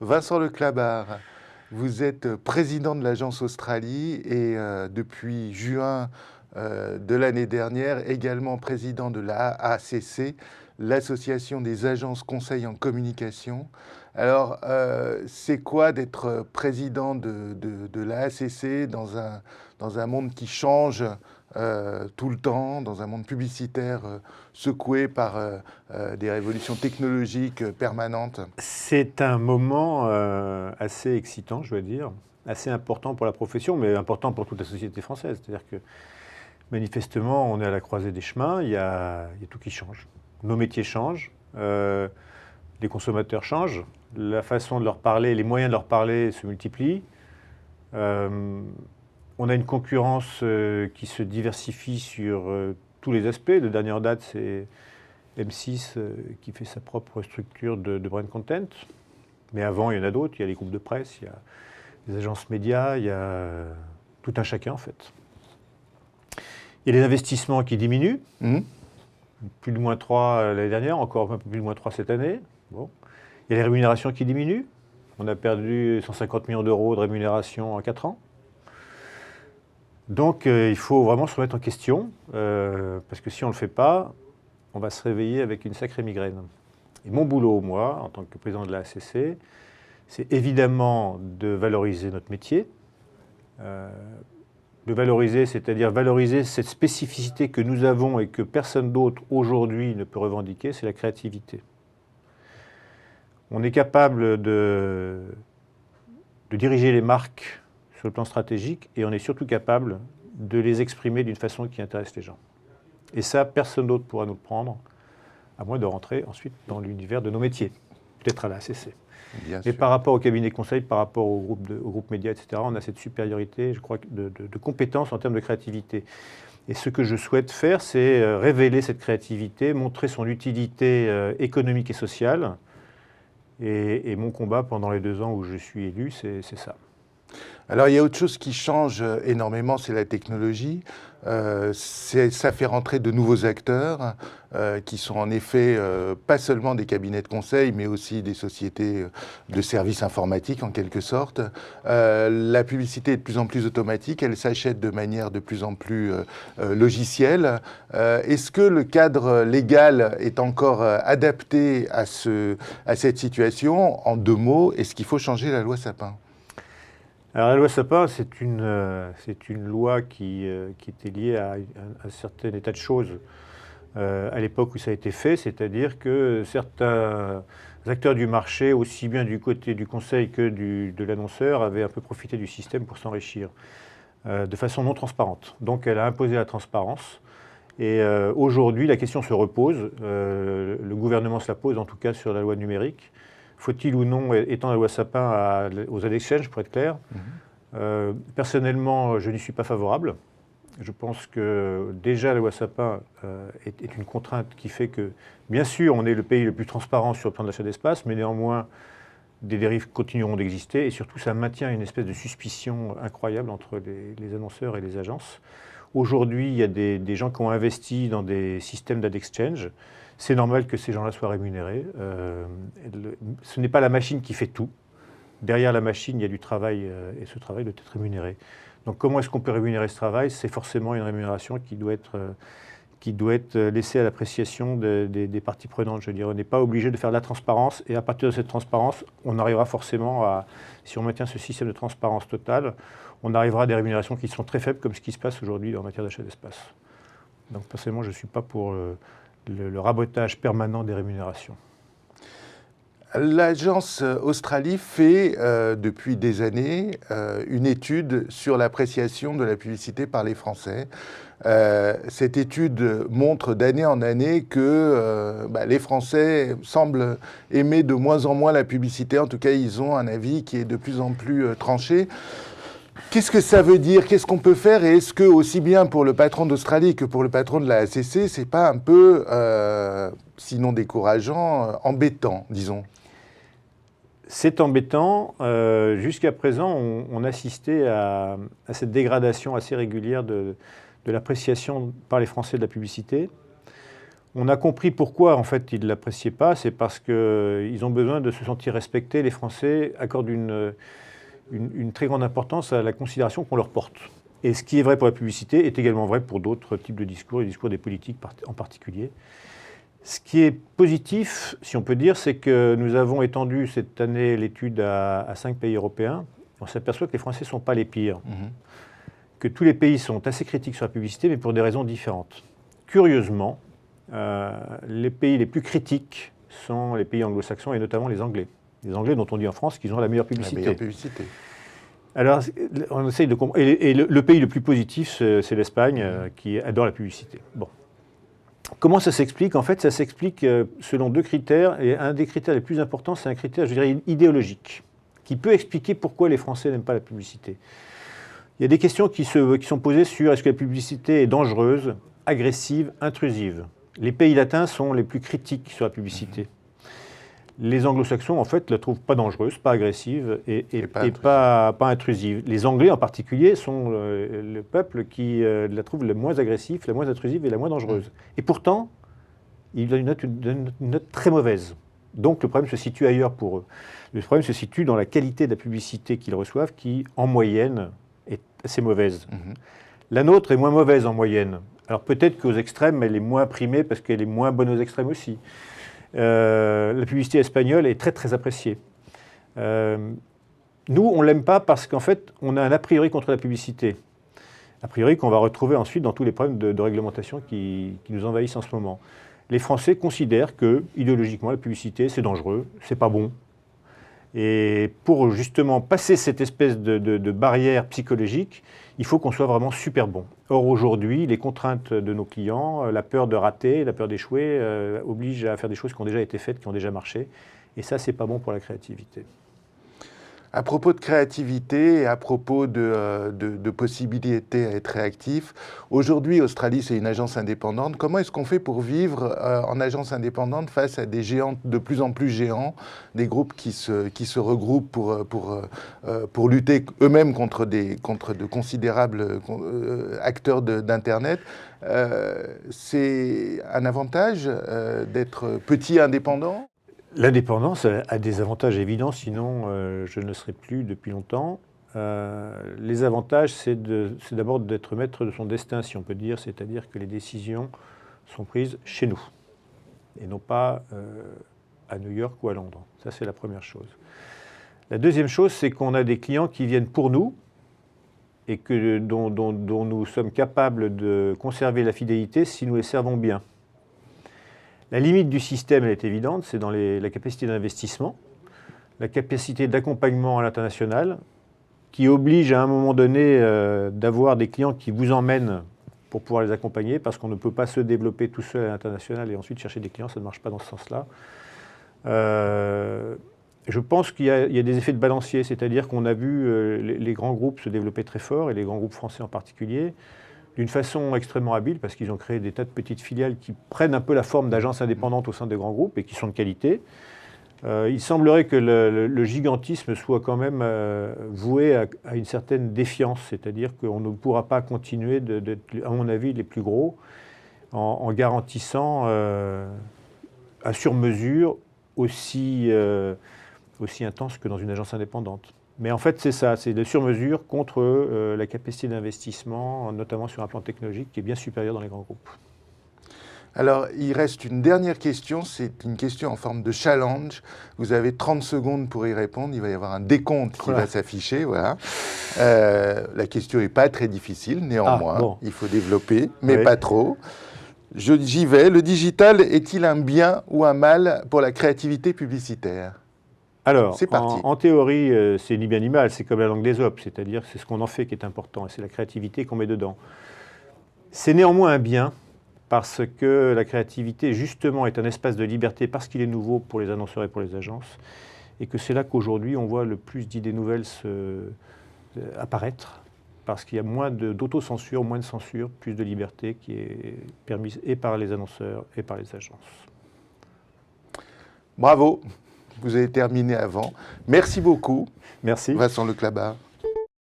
Vincent Leclabar, vous êtes président de l'Agence Australie et depuis juin de l'année dernière, également président de la AACC, l'Association des agences conseils en communication. Alors, c'est quoi d'être président de l'AACC dans un monde qui change tout le temps, dans un monde publicitaire secoué par des révolutions technologiques permanentes? C'est un moment assez excitant, je dois dire, assez important pour la profession, mais important pour toute la société française. C'est-à-dire que manifestement, on est à la croisée des chemins, il y a tout qui change. Nos métiers changent, les consommateurs changent, la façon de leur parler, les moyens de leur parler se multiplient. On a une concurrence qui se diversifie sur tous les aspects. De dernière date, c'est M6 qui fait sa propre structure de brand content. Mais avant, il y en a d'autres. Il y a les groupes de presse, il y a les agences médias, il y a tout un chacun, en fait. Il y a les investissements qui diminuent. Plus de -3 l'année dernière, encore un peu plus de -3 cette année. Bon. Il y a les rémunérations qui diminuent. On a perdu 150 millions d'euros de rémunération en 4 ans. Donc, il faut vraiment se remettre en question, parce que si on ne le fait pas, on va se réveiller avec une sacrée migraine. Et mon boulot, moi, en tant que président de la ACC, c'est évidemment de valoriser notre métier. De valoriser, c'est-à-dire valoriser cette spécificité que nous avons et que personne d'autre aujourd'hui ne peut revendiquer, c'est la créativité. On est capable de diriger les marques sur le plan stratégique et on est surtout capable de les exprimer d'une façon qui intéresse les gens. Et ça, personne d'autre pourra nous le prendre, à moins de rentrer ensuite dans l'univers de nos métiers, peut-être à la ACC. Mais par rapport au cabinet conseil, par rapport au groupe média, etc., on a cette supériorité, je crois, de compétences en termes de créativité. Et ce que je souhaite faire, c'est révéler cette créativité, montrer son utilité économique et sociale. Et mon combat pendant les 2 ans où je suis élu, c'est ça. Alors, il y a autre chose qui change énormément, c'est la technologie. Ça fait rentrer de nouveaux acteurs qui sont en effet pas seulement des cabinets de conseil, mais aussi des sociétés de services informatiques en quelque sorte. La publicité est de plus en plus automatique, elle s'achète de manière de plus en plus logicielle. Est-ce que le cadre légal est encore adapté à cette situation? En 2 mots, est-ce qu'il faut changer la loi Sapin? Alors la loi Sapin, c'est une loi qui était liée à un certain état de choses à l'époque où ça a été fait, c'est-à-dire que certains acteurs du marché, aussi bien du côté du conseil que de l'annonceur, avaient un peu profité du système pour s'enrichir de façon non transparente. Donc elle a imposé la transparence. Et aujourd'hui, la question se repose, le gouvernement se la pose en tout cas sur la loi numérique. Faut-il ou non étendre la loi Sapin aux ad exchange, pour être clair? Personnellement, je n'y suis pas favorable. Je pense que déjà la loi Sapin est une contrainte qui fait que, bien sûr, on est le pays le plus transparent sur le plan de l'achat d'espace, mais néanmoins, des dérives continueront d'exister et surtout, ça maintient une espèce de suspicion incroyable entre les annonceurs et les agences. Aujourd'hui, il y a des gens qui ont investi dans des systèmes d'ad exchange. C'est normal que ces gens-là soient rémunérés. Ce n'est pas la machine qui fait tout. Derrière la machine, il y a du travail et ce travail doit être rémunéré. Donc comment est-ce qu'on peut rémunérer ce travail? C'est forcément une rémunération qui doit être laissée à l'appréciation des parties prenantes. Je veux dire, on n'est pas obligé de faire de la transparence et à partir de cette transparence, on arrivera forcément à, si on maintient ce système de transparence totale, on arrivera à des rémunérations qui sont très faibles comme ce qui se passe aujourd'hui en matière d'achat d'espace. Donc personnellement, je ne suis pas pour le rabotage permanent des rémunérations. L'agence Australie fait depuis des années une étude sur l'appréciation de la publicité par les Français. Cette étude montre d'année en année que les Français semblent aimer de moins en moins la publicité. En tout cas, ils ont un avis qui est de plus en plus tranché. Qu'est-ce que ça veut dire? Qu'est-ce qu'on peut faire? Et est-ce que, aussi bien pour le patron d'Australie que pour le patron de la ACC, c'est pas un peu, sinon décourageant, embêtant, disons? C'est embêtant. Jusqu'à présent, on assistait à cette dégradation assez régulière de l'appréciation par les Français de la publicité. On a compris pourquoi, en fait, ils ne l'appréciaient pas. C'est parce qu'ils ont besoin de se sentir respectés. Les Français accordent une très grande importance à la considération qu'on leur porte. Et ce qui est vrai pour la publicité est également vrai pour d'autres types de discours, les discours des politiques en particulier. Ce qui est positif, si on peut dire, c'est que nous avons étendu cette année l'étude à 5 pays européens. On s'aperçoit que les Français ne sont pas les pires, que tous les pays sont assez critiques sur la publicité, mais pour des raisons différentes. Curieusement, les pays les plus critiques sont les pays anglo-saxons et notamment les Anglais. Les Anglais dont on dit en France qu'ils ont la meilleure publicité. La meilleure publicité. Alors, on essaye de comprendre. Et le pays le plus positif, c'est l'Espagne, qui adore la publicité. Bon. Comment ça s'explique? En fait, ça s'explique selon 2 critères. Et un des critères les plus importants, c'est un critère, je dirais, idéologique, qui peut expliquer pourquoi les Français n'aiment pas la publicité. Il y a des questions qui sont posées sur est-ce que la publicité est dangereuse, agressive, intrusive. Les pays latins sont les plus critiques sur la publicité. Les anglo-saxons, en fait, la trouvent pas dangereuse, pas agressive et pas intrusive. Les Anglais, en particulier, sont le peuple qui la trouve la moins agressive, la moins intrusive et la moins dangereuse. Et pourtant, il a une note très mauvaise. Donc le problème se situe ailleurs pour eux. Le problème se situe dans la qualité de la publicité qu'ils reçoivent, qui, en moyenne, est assez mauvaise. La nôtre est moins mauvaise en moyenne. Alors peut-être qu'aux extrêmes, elle est moins primée parce qu'elle est moins bonne aux extrêmes aussi. La publicité espagnole est très très appréciée. Nous, on ne l'aime pas parce qu'en fait, on a un a priori contre la publicité. A priori qu'on va retrouver ensuite dans tous les problèmes de réglementation qui nous envahissent en ce moment. Les Français considèrent que, idéologiquement, la publicité, c'est dangereux, c'est pas bon. Et pour justement passer cette espèce de barrière psychologique, il faut qu'on soit vraiment super bon. Or aujourd'hui, les contraintes de nos clients, la peur de rater, la peur d'échouer, obligent à faire des choses qui ont déjà été faites, qui ont déjà marché. Et ça, c'est pas bon pour la créativité. À propos de créativité et à propos de possibilités à être réactif, aujourd'hui, Australis, c'est une agence indépendante. Comment est-ce qu'on fait pour vivre en agence indépendante face à des géants de plus en plus géants, des groupes qui se regroupent pour lutter eux-mêmes contre de considérables acteurs d'Internet? C'est un avantage d'être petit indépendant? L'indépendance a des avantages évidents, sinon je ne serais plus depuis longtemps. Les avantages, c'est d'abord d'être maître de son destin, si on peut dire, c'est-à-dire que les décisions sont prises chez nous, et non pas à New York ou à Londres. Ça, c'est la première chose. La deuxième chose, c'est qu'on a des clients qui viennent pour nous, et dont nous sommes capables de conserver la fidélité si nous les servons bien. La limite du système, elle est évidente, c'est dans la capacité d'investissement, la capacité d'accompagnement à l'international, qui oblige à un moment donné d'avoir des clients qui vous emmènent pour pouvoir les accompagner, parce qu'on ne peut pas se développer tout seul à l'international et ensuite chercher des clients, ça ne marche pas dans ce sens-là. Je pense qu'il y a des effets de balancier, c'est-à-dire qu'on a vu les grands groupes se développer très fort, et les grands groupes français en particulier, d'une façon extrêmement habile, parce qu'ils ont créé des tas de petites filiales qui prennent un peu la forme d'agences indépendantes au sein des grands groupes et qui sont de qualité. Il semblerait que le gigantisme soit quand même voué à une certaine défiance, c'est-à-dire qu'on ne pourra pas continuer d'être, à mon avis, les plus gros en garantissant à sur-mesure aussi intense que dans une agence indépendante. Mais en fait, c'est ça, c'est de sur-mesure contre la capacité d'investissement, notamment sur un plan technologique, qui est bien supérieur dans les grands groupes. Alors, il reste une dernière question, c'est une question en forme de challenge. Vous avez 30 secondes pour y répondre, il va y avoir un décompte qui va s'afficher, voilà. La question n'est pas très difficile, néanmoins, il faut développer, mais pas trop. J'y vais, le digital est-il un bien ou un mal pour la créativité publicitaire ? Alors, en théorie, c'est ni bien ni mal, c'est comme la langue d'Ésope, c'est-à-dire c'est ce qu'on en fait qui est important, et c'est la créativité qu'on met dedans. C'est néanmoins un bien, parce que la créativité, justement, est un espace de liberté, parce qu'il est nouveau pour les annonceurs et pour les agences, et que c'est là qu'aujourd'hui, on voit le plus d'idées nouvelles apparaître, parce qu'il y a moins d'autocensure, moins de censure, plus de liberté qui est permise et par les annonceurs et par les agences. Bravo! Vous avez terminé avant. Merci beaucoup. Merci. Vincent Leclabar.